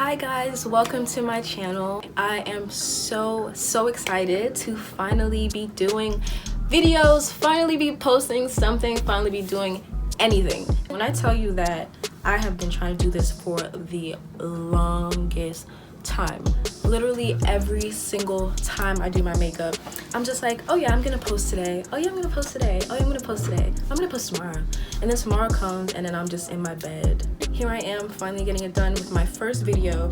Hi guys, welcome to my channel. I am so excited to finally be doing videos, finally be posting something, finally be doing anything. When I tell you that I have been trying to do this for the longest time, literally every single time I do my makeup, I'm just like, oh yeah, I'm gonna post today, oh yeah, I'm gonna post today, oh yeah, I'm gonna post today, I'm gonna post tomorrow. And then tomorrow comes and then I'm just in my bed. Here I am finally getting it done with my first video,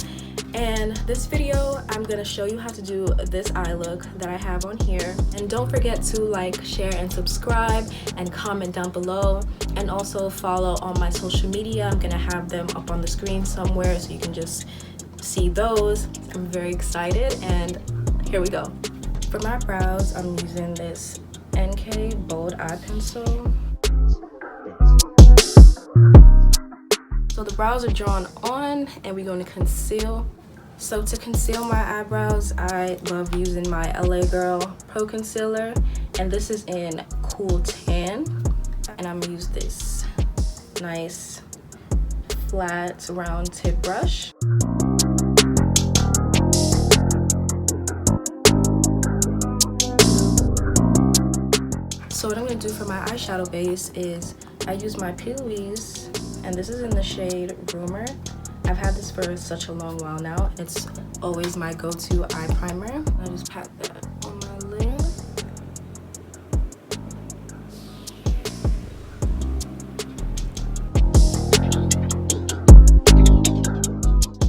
and this video I'm gonna show you how to do this eye look that I have on here. And don't forget to like, share, and subscribe, and comment down below, and also follow on my social media. I'm gonna have them up on the screen somewhere so you can just see those. I'm very excited, and here we go. For my brows, I'm using this NK Bold Eye Pencil. So the brows are drawn on, and we're going to conceal. So to conceal my eyebrows, I love using my Lagirl Pro Concealer, and this is in Cool Tan. And I'm gonna use this nice flat round tip brush. So what I'm going to do for my eyeshadow base is I use my Plouise, and this is in the shade Rumour. I've had this for such a long while now. It's always my go-to eye primer. I just pat that on my lid.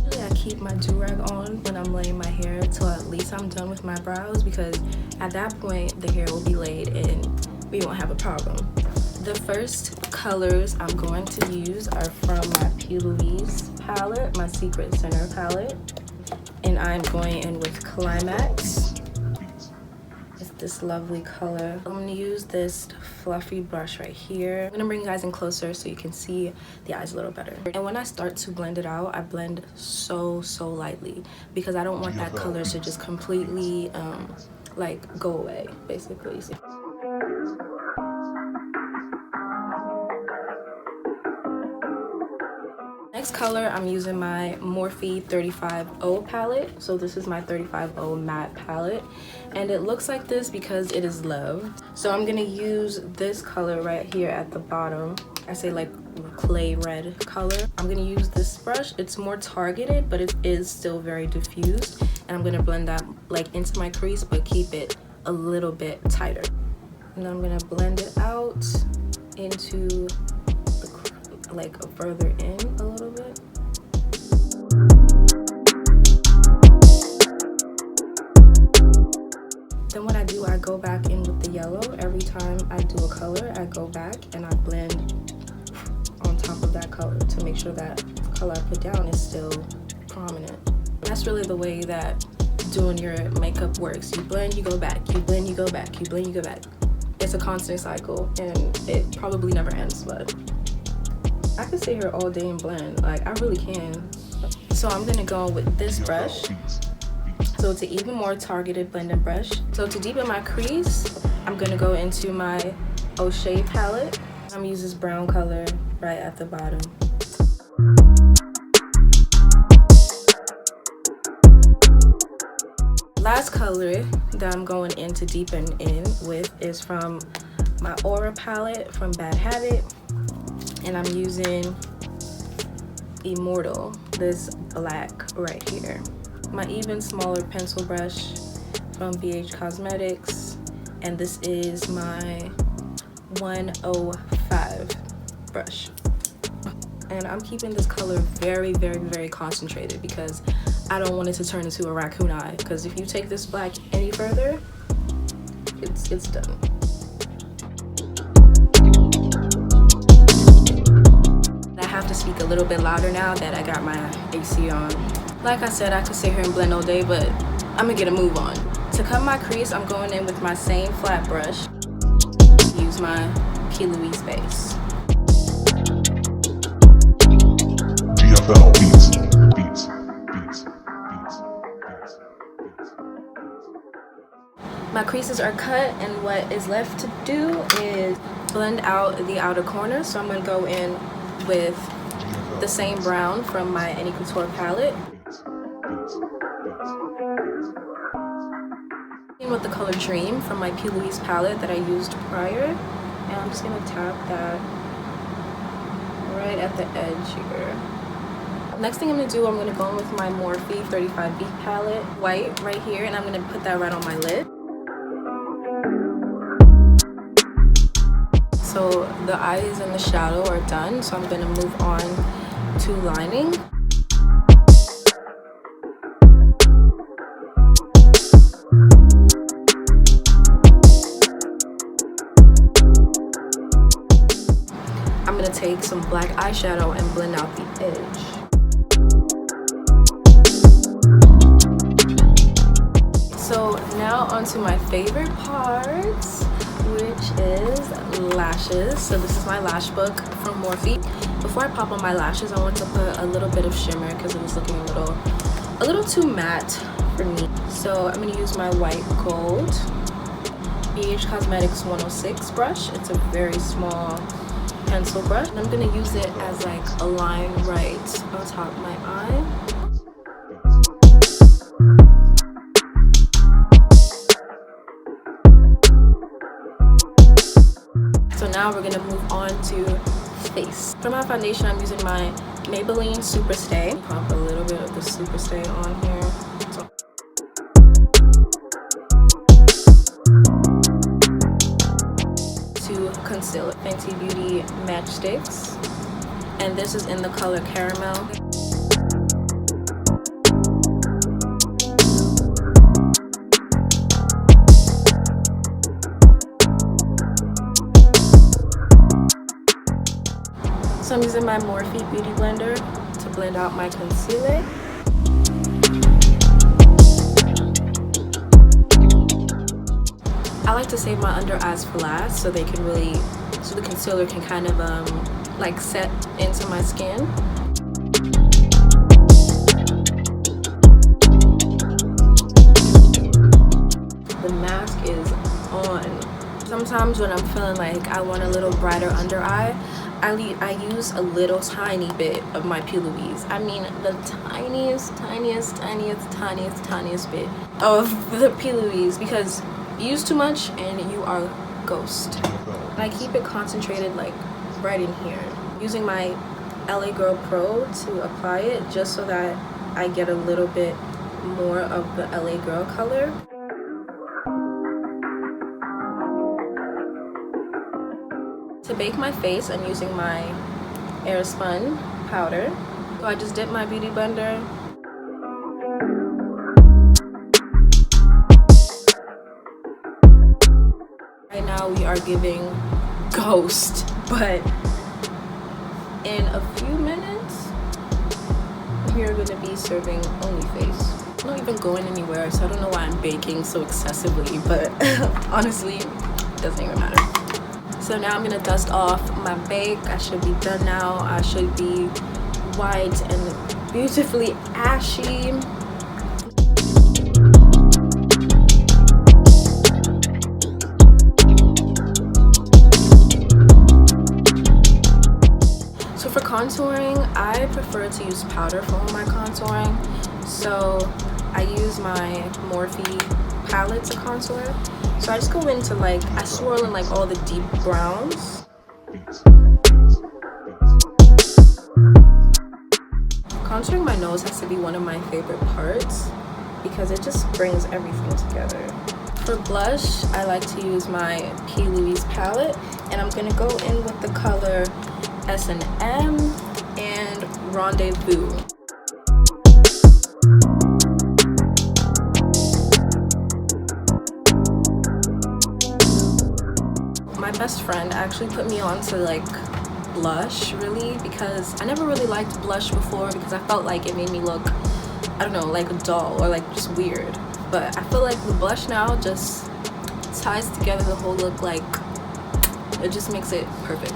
Usually I keep my do-rag on when I'm laying my hair till at least I'm done with my brows, because at that point the hair will be laid and we won't have a problem. The first colors I'm going to use are from my Plouise palette, my Secret Center palette. And I'm going in with Climax. It's this lovely color. I'm gonna use this fluffy brush right here. I'm gonna bring you guys in closer so you can see the eyes a little better. And when I start to blend it out, I blend so lightly, because I don't want that color to just completely like go away, basically. Next color, I'm using my Morphe 35O palette. So this is my 35O matte palette, and it looks like this because it is loved. So I'm gonna use this color right here at the bottom. I say like clay red color. I'm gonna use this brush. It's more targeted, but it is still very diffused. And I'm gonna blend that like into my crease, but keep it a little bit tighter. And then I'm gonna blend it out into like further in a little bit. Then what I do, I go back in with the yellow. Every time I do a color, I go back and I blend on top of that color to make sure that the color I put down is still prominent. That's really the way that doing your makeup works. You blend, you go back, you blend, you go back, you blend, you go back. It's a constant cycle, and it probably never ends, but I could sit here all day and blend, like I really can. So I'm gonna go with this brush. So it's an even more targeted blending brush. So to deepen my crease, I'm gonna go into my Oshey palette. I'm gonna use this brown color right at the bottom. Last color that I'm going in to deepen in with is from my Aura palette from Bad Habit. And I'm using Immortal, this black right here. My even smaller pencil brush from Jlarue Cosmetics, and this is my 105 brush. And I'm keeping this color very concentrated, because I don't want it to turn into a raccoon eye, because if you take this black any further, it's done. To speak a little bit louder now that I got my AC on. Like I said, I could sit here and blend all day, but I'm gonna get a move on. To cut my crease, I'm going in with my same flat brush. Use my Plouise base. GFL beats. My creases are cut, and what is left to do is blend out the outer corner. So I'm gonna go in with the same brown from my Enny Couture palette. With the color Dream from my Plouise palette that I used prior, and I'm just gonna tap that right at the edge here. Next thing I'm gonna do, I'm gonna go in with my Morphe 35B palette, white right here, and I'm gonna put that right on my lid. So the eyes and the shadow are done, so I'm gonna move on to lining. I'm gonna take some black eyeshadow and blend out the edge. So now onto my favorite parts, which is lashes. So this is my lash book from Morphe. Before I pop on my lashes, I want to put a little bit of shimmer because it was looking a little too matte for me. So I'm gonna use my white gold Jlarue Cosmetics 106 brush. It's a very small pencil brush, and I'm gonna use it as like a line right on top of my eye. So now we're gonna move on to face. For my foundation, I'm using my Maybelline Superstay. Pop a little bit of the Superstay on here. Concealer, Fenty Beauty Matchsticks, and this is in the color Caramel. So I'm using my Morphe Beauty Blender to blend out my concealer. I like to save my under eyes for last so they can really, so the concealer can kind of like set into my skin. The mask is on. Sometimes when I'm feeling like I want a little brighter under eye, I use a little tiny bit of my Plouise. I mean the tiniest bit of the Plouise, because you use too much and you are ghost. And I keep it concentrated like right in here, using my LA Girl Pro to apply it just so that I get a little bit more of the LA Girl color. To bake my face, I'm using my Airspun powder. So I just dip my beauty blender. Right now we are giving ghost, but in a few minutes we are going to be serving only face. I'm not even going anywhere, so I don't know why I'm baking so excessively, but honestly it doesn't even matter. So now I'm going to dust off my bake. I should be done now. I should be white and beautifully ashy. For contouring, I prefer to use powder for my contouring, so I use my Morphe palette to contour. So I just go into like, I swirl in like all the deep browns. Contouring my nose has to be one of my favorite parts because it just brings everything together. For blush, I like to use my Plouise palette, and I'm gonna go in with the color S&M and Rendezvous. My best friend actually put me on to like blush, really, because I never really liked blush before because I felt like it made me look, I don't know, like dull or like just weird. But I feel like the blush now just ties together the whole look, like it just makes it perfect.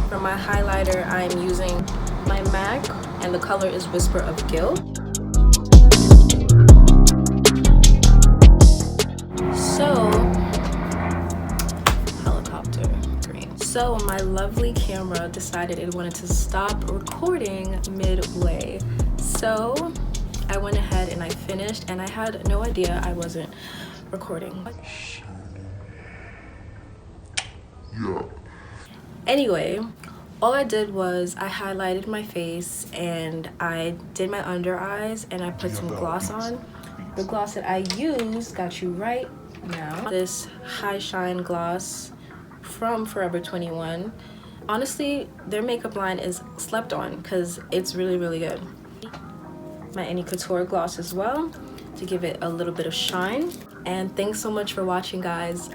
For my highlighter, I'm using my MAC, and the color is Whisper of Guilt. So, helicopter green. So my lovely camera decided it wanted to stop recording midway. So I went ahead and I finished, and I had no idea I wasn't recording. Yeah. Anyway, all I did was I highlighted my face and I did my under eyes and I put some gloss on. The gloss that I used, got you right now, this High Shine gloss from Forever 21. Honestly, their makeup line is slept on because it's really, really good. My Enny Couture gloss as well to give it a little bit of shine. And thanks so much for watching, guys.